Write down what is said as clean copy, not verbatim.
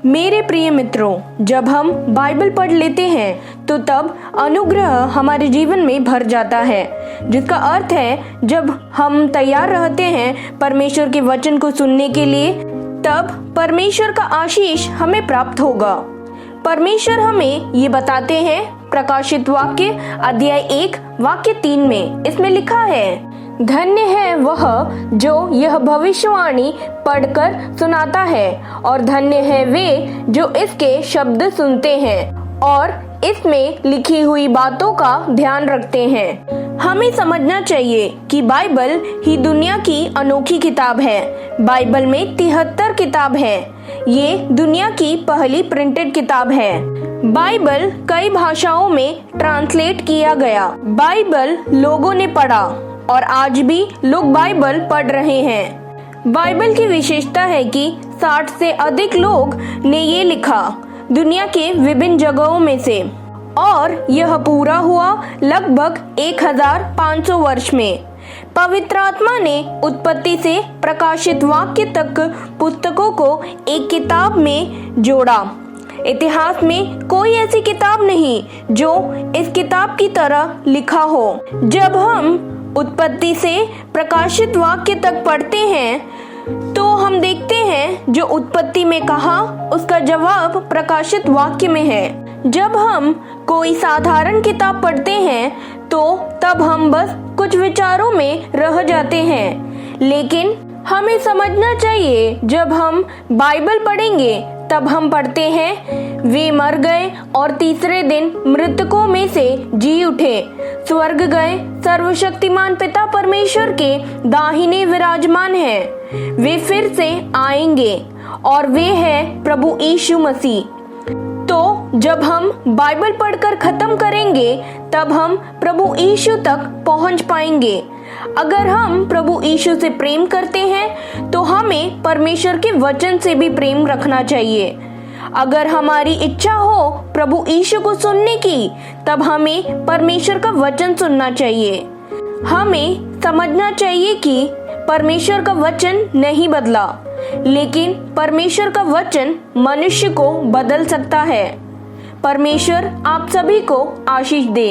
मेरे प्रिय मित्रों, जब हम बाइबल पढ़ लेते हैं तो तब अनुग्रह हमारे जीवन में भर जाता है, जिसका अर्थ है जब हम तैयार रहते हैं परमेश्वर के वचन को सुनने के लिए, तब परमेश्वर का आशीष हमें प्राप्त होगा। परमेश्वर हमें ये बताते हैं प्रकाशित वाक्य अध्याय 1 वाक्य 3 में। इसमें लिखा है, धन्य है वह जो यह भविष्यवाणी पढ़कर सुनाता है, और धन्य है वे जो इसके शब्द सुनते हैं और इसमें लिखी हुई बातों का ध्यान रखते हैं। हमें समझना चाहिए कि बाइबल ही दुनिया की अनोखी किताब है। बाइबल में 73 किताब है। ये दुनिया की पहली प्रिंटेड किताब है। बाइबल कई भाषाओं में ट्रांसलेट किया गया। बाइबल लोगों ने पढ़ा और आज भी लोग बाइबल पढ़ रहे हैं। बाइबल की विशेषता है कि 60 से अधिक लोग ने ये लिखा दुनिया के विभिन्न जगहों में से, और यह पूरा हुआ लगभग 1500 वर्ष में। पवित्र आत्मा ने उत्पत्ति से प्रकाशित वाक्य तक पुस्तकों को एक किताब में जोड़ा। इतिहास में कोई ऐसी किताब नहीं जो इस किताब की तरह लिखा हो। जब हम उत्पत्ति से प्रकाशित वाक्य तक पढ़ते हैं तो हम देखते हैं जो उत्पत्ति में कहा उसका जवाब प्रकाशित वाक्य में है। जब हम कोई साधारण किताब पढ़ते हैं तो तब हम बस कुछ विचारों में रह जाते हैं, लेकिन हमें समझना चाहिए जब हम बाइबल पढ़ेंगे तब हम पढ़ते हैं, वे मर गए और तीसरे दिन मृतकों में से जी उठे, स्वर्ग गए, सर्वशक्तिमान पिता परमेश्वर के दाहिने विराजमान हैं, वे फिर से आएंगे और वे हैं प्रभु यीशु मसीह। तो जब हम बाइबल पढ़कर खत्म करेंगे तब हम प्रभु यीशु तक पहुंच पाएंगे। अगर हम प्रभु यीशु से प्रेम करते हैं तो हमें परमेश्वर के वचन से भी प्रेम रखना चाहिए। अगर हमारी इच्छा हो प्रभु यीशु को सुनने की, तब हमें परमेश्वर का वचन सुनना चाहिए। हमें समझना चाहिए कि परमेश्वर का वचन नहीं बदला, लेकिन परमेश्वर का वचन मनुष्य को बदल सकता है। परमेश्वर आप सभी को आशीष दे।